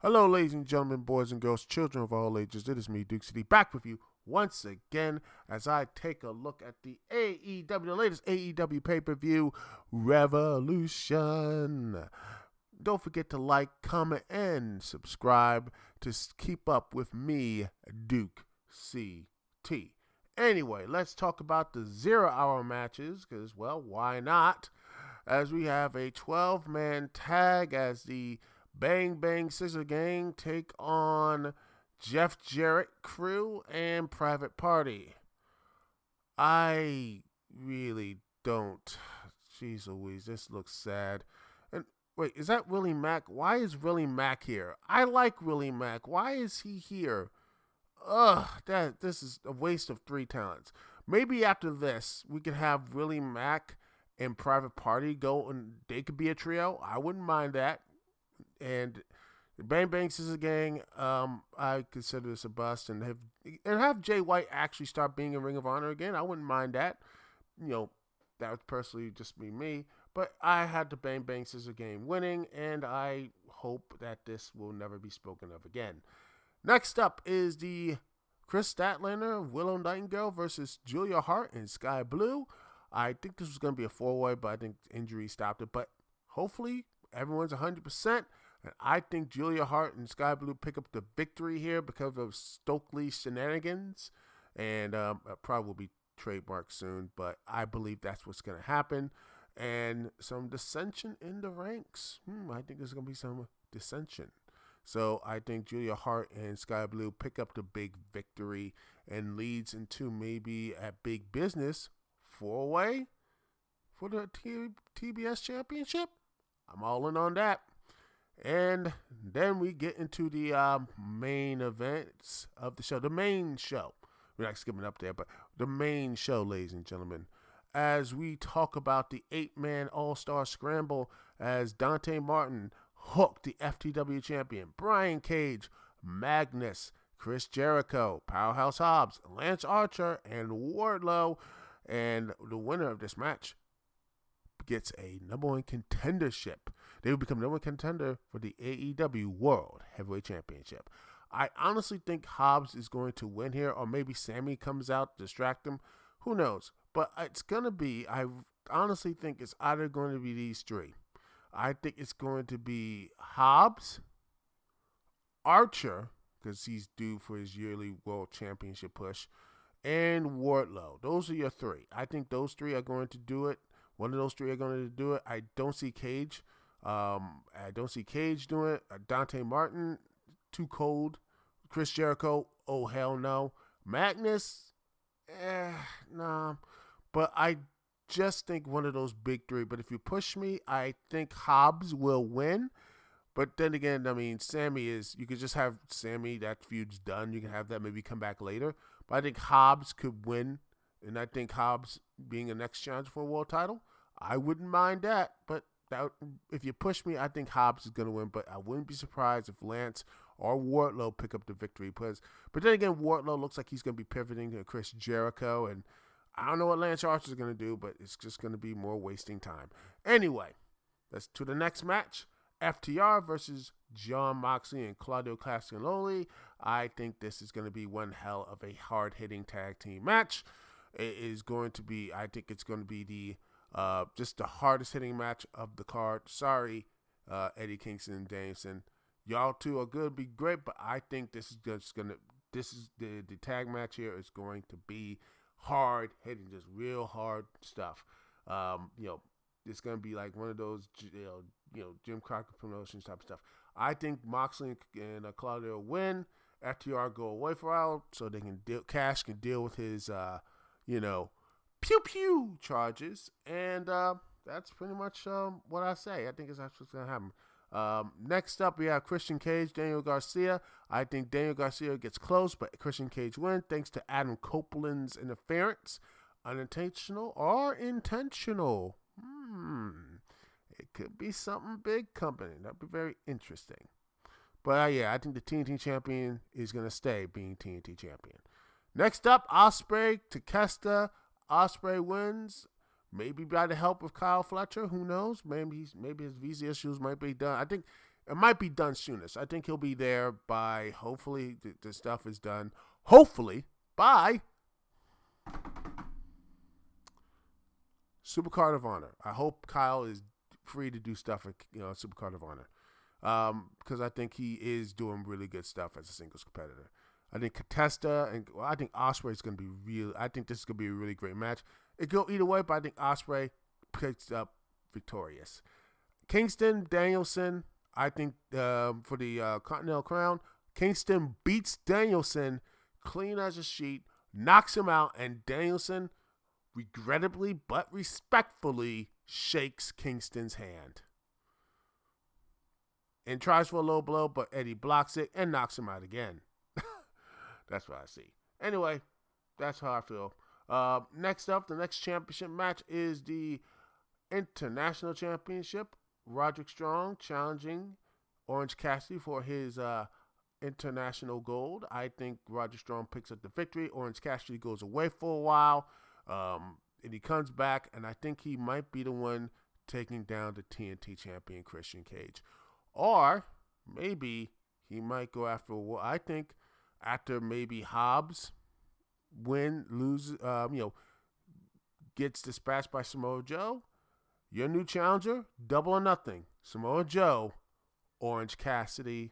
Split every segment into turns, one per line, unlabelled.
Hello, ladies and gentlemen, boys and girls, children of all ages. It is me, Dukect, back with you once again as I take a look at the the latest AEW pay-per-view Revolution. Don't forget to like, comment, and subscribe to keep up with me, Duke CT. Anyway, let's talk about the 0-hour matches, because, well, why not? As we have a 12-man tag as the Bang Bang Scissor Gang take on Jeff Jarrett Crew and Private Party. I really don't. Jeez Louise, this looks sad. And wait, is that Willie Mack? Why is Willie Mack here? I like Willie Mack. Why is he here? This is a waste of 3 talents. Maybe after this, we could have Willie Mack and Private Party go and they could be a trio. I wouldn't mind that. And the Bang Bang Scissor Gang, I consider this a bust, and have Jay White actually start being in Ring of Honor again. I wouldn't mind that. That would personally just be me. But I had the Bang Bang Scissor Gang winning, and I hope that this will never be spoken of again. Next up is the Chris Statlander, Willow Nightingale versus Julia Hart and Sky Blue. I think this was going to be a 4-way, but I think injury stopped it. But hopefully everyone's 100%. And I think Julia Hart and Sky Blue pick up the victory here because of Stokely shenanigans. And probably will be trademarked soon, but I believe that's what's going to happen. And some dissension in the ranks. I think there's going to be some dissension. So I think Julia Hart and Sky Blue pick up the big victory and leads into maybe a big business 4-way for the TBS Championship. I'm all in on that. And then we get into the main events of the show. The main show. We're not skipping up there, but the main show, ladies and gentlemen. As we talk about the 8-man All-Star Scramble as Dante Martin hooked the FTW champion, Brian Cage, Magnus, Chris Jericho, Powerhouse Hobbs, Lance Archer, and Wardlow. And the winner of this match gets a number 1 contendership. They will become number 1 contender for the AEW World Heavyweight Championship. I honestly think Hobbs is going to win here, or maybe Sammy comes out to distract him. Who knows? But it's going to be, I honestly think it's either going to be these 3. I think it's going to be Hobbs, Archer, because he's due for his yearly World Championship push, and Wardlow. Those are your 3. I think those 3 are going to do it. One of those 3 are going to do it. I don't see Cage. I don't see Cage doing it. Dante Martin, too cold. Chris Jericho, oh hell no. Magnus, nah. But I just think one of those big 3. But if you push me, I think Hobbs will win. But then again, I mean, Sammy is, you could just have Sammy, that feud's done. You can have that maybe come back later. But I think Hobbs could win. And I think Hobbs being a next challenge for a world title, I wouldn't mind that. But if you push me, I think Hobbs is going to win. But I wouldn't be surprised if Lance or Wardlow pick up the victory. But then again, Wardlow looks like he's going to be pivoting to Chris Jericho. And I don't know what Lance Archer is going to do, but it's just going to be more wasting time. Anyway, let's to the next match. FTR versus Jon Moxley and Claudio Castagnoli. I think this is going to be one hell of a hard-hitting tag team match. It is going to be, I think it's going to be the just the hardest hitting match of the card. Sorry, Eddie Kingston and Danielson. Y'all two are going to be great, but I think this is just going to, the tag match here is going to be hard hitting, just real hard stuff. It's going to be like one of those, Jim Crockett Promotions type of stuff. I think Moxley and Claudio win. FTR go away for a while so they can Cash can deal with his, pew charges. And that's pretty much what I say. I think that's what's going to happen. Next up, we have Christian Cage, Daniel Garcia. I think Daniel Garcia gets close, but Christian Cage wins thanks to Adam Copeland's interference. Unintentional or intentional? It could be something big company. That'd be very interesting. But I think the TNT champion is going to stay being TNT champion. Next up, Ospreay, Takeshita. Ospreay wins. Maybe by the help of Kyle Fletcher. Who knows? Maybe his visa issues might be done. I think It might be done soonest. I think he'll be there by, hopefully, the stuff is done, hopefully, by Supercard of Honor. I hope Kyle is free to do stuff at Supercard of Honor, because I think he is doing really good stuff as a singles competitor. I think Contesta and I think Ospreay is going to be real. I think this is going to be a really great match. It could go either way, but I think Ospreay picks up victorious. Kingston, Danielson, I think for the Continental Crown, Kingston beats Danielson clean as a sheet, knocks him out, and Danielson, regrettably but respectfully, shakes Kingston's hand. And tries for a low blow, but Eddie blocks it and knocks him out again. That's what I see. Anyway, that's how I feel. Next up, the next championship match is the International Championship. Roderick Strong challenging Orange Cassidy for his international gold. I think Roderick Strong picks up the victory. Orange Cassidy goes away for a while, and he comes back, and I think he might be the one taking down the TNT champion, Christian Cage. Or maybe he might go after, I think, after maybe Hobbs gets dispatched by Samoa Joe, your new challenger, Double or Nothing, Samoa Joe, Orange Cassidy,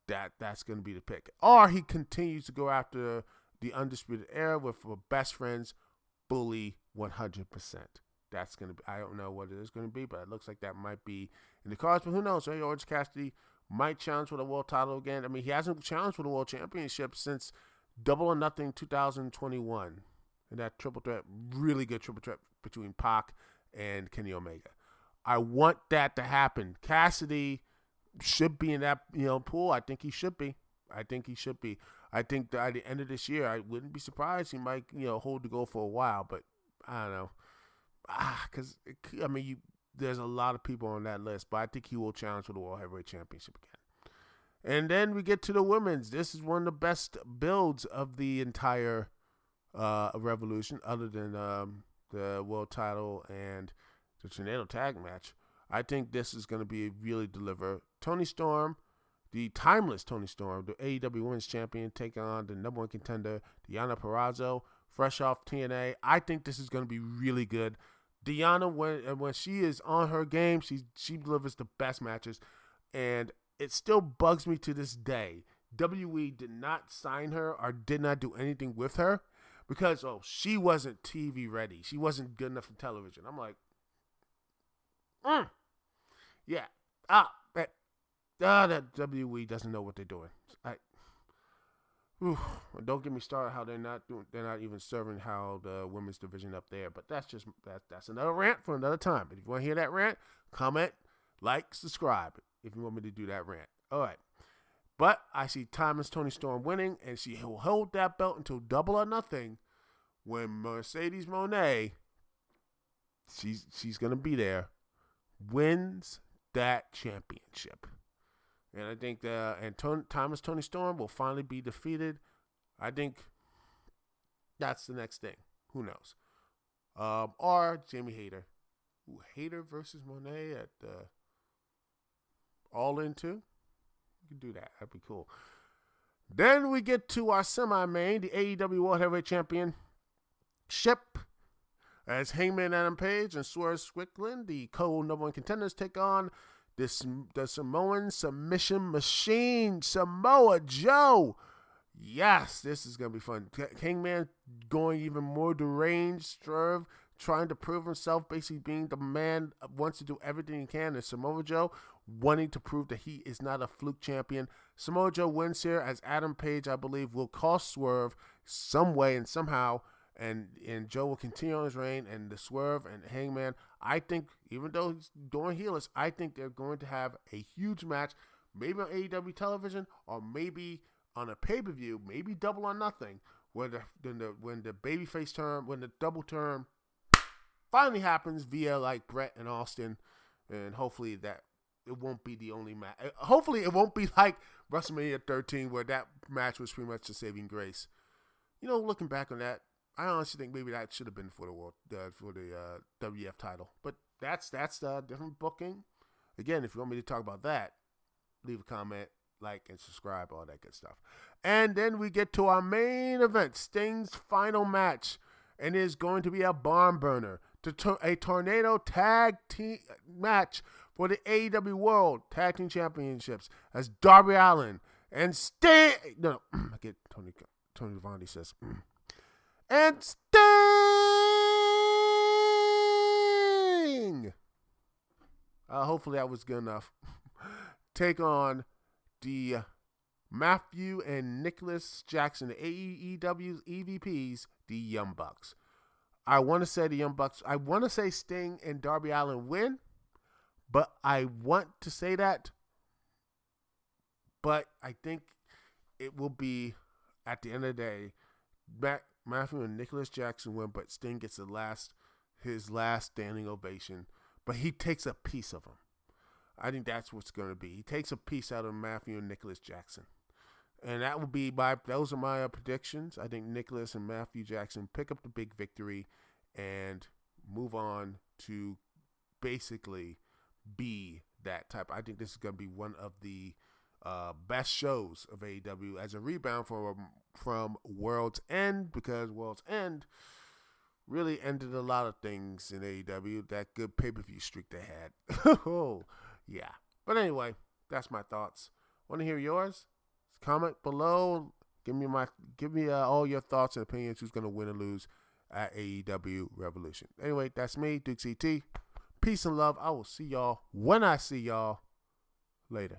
that's going to be the pick. Or he continues to go after the Undisputed Era with Best Friends, Bully 100%. That's going to be, I don't know what it is going to be, but it looks like that might be in the cards, but who knows, right? Orange Cassidy might challenge for the world title again. I mean, he hasn't challenged for the world championship since Double or Nothing 2021. And that triple threat, really good triple threat between Pac and Kenny Omega. I want that to happen. Cassidy should be in that pool. I think he should be. I think that at the end of this year, I wouldn't be surprised he might hold the goal for a while. But I don't know. Because there's a lot of people on that list, but I think he will challenge for the World Heavyweight Championship again. And then we get to the women's. This is one of the best builds of the entire Revolution, other than the world title and the tornado tag match. I think this is going to be really deliver. Toni Storm, the timeless Toni Storm, the AEW Women's Champion, take on the number one contender, Deonna Purrazzo, fresh off TNA. I think this is going to be really good. Deonna, when she is on her game, she delivers the best matches, and it still bugs me to this day. WWE did not sign her or did not do anything with her because she wasn't TV ready. She wasn't good enough for television. I'm like, yeah, that WWE doesn't know what they're doing. Don't get me started how they're not even serving how the women's division up there. But that's another rant for another time. But if you want to hear that rant, comment, like, subscribe if you want me to do that rant. All right. But I see timeless Toni Storm winning, and she will hold that belt until Double or Nothing when Mercedes Moné, she's gonna be there, wins that championship. And I think timeless Toni Storm will finally be defeated. I think that's the next thing. Who knows? Or Jamie Hayter. Hayter versus Moné at All In 2. You can do that. That'd be cool. Then we get to our semi-main, the AEW World Heavyweight Championship, as Hangman Adam Page and Swerve Strickland, the co-number one contenders, take on the Samoan submission machine, Samoa Joe. Yes, this is going to be fun. Hangman going even more deranged, Swerve trying to prove himself, basically being the man, wants to do everything he can, and Samoa Joe wanting to prove that he is not a fluke champion. Samoa Joe wins here, as Adam Page, I believe, will cost Swerve some way and somehow, and Joe will continue on his reign, and the Swerve and Hangman, I think, even though he's doing heelers, I think they're going to have a huge match, maybe on AEW television, or maybe on a pay-per-view, maybe Double or Nothing, when the babyface turn, when the double turn finally happens via like Brett and Austin, and hopefully that it won't be the only match. Hopefully it won't be like WrestleMania 13 where that match was pretty much the saving grace. Looking back on that, I honestly think maybe that should have been for the WF title, but that's a different booking. Again, if you want me to talk about that, leave a comment, like, and subscribe, all that good stuff. And then we get to our main event, Sting's final match. And it is going to be a barn burner. A tornado tag team match for the AEW World Tag Team Championships as Darby Allin and Sting. No, I get Tony Vondi says. And Sting. Hopefully that was good enough. Take on the Matthew and Nicholas Jackson, the AEW's EVPs, the Young Bucks. I want to say the Young Bucks. I want to say Sting and Darby Allin win, but I want to say that. But I think it will be, at the end of the day, Matthew and Nicholas Jackson win, but Sting gets his last standing ovation. But he takes a piece of him. I think that's what's going to be. He takes a piece out of Matthew and Nicholas Jackson. And that will be those are my predictions. I think Nicholas and Matthew Jackson pick up the big victory and move on to basically be that type. I think this is going to be one of the best shows of AEW as a rebound from World's End, because World's End really ended a lot of things in AEW. That good pay-per-view streak they had. Oh, yeah. But anyway, that's my thoughts. Want to hear yours? Comment below. Give me all your thoughts and opinions. Who's going to win or lose at AEW Revolution? Anyway, that's me, Dukect. Peace and love. I will see y'all when I see y'all later.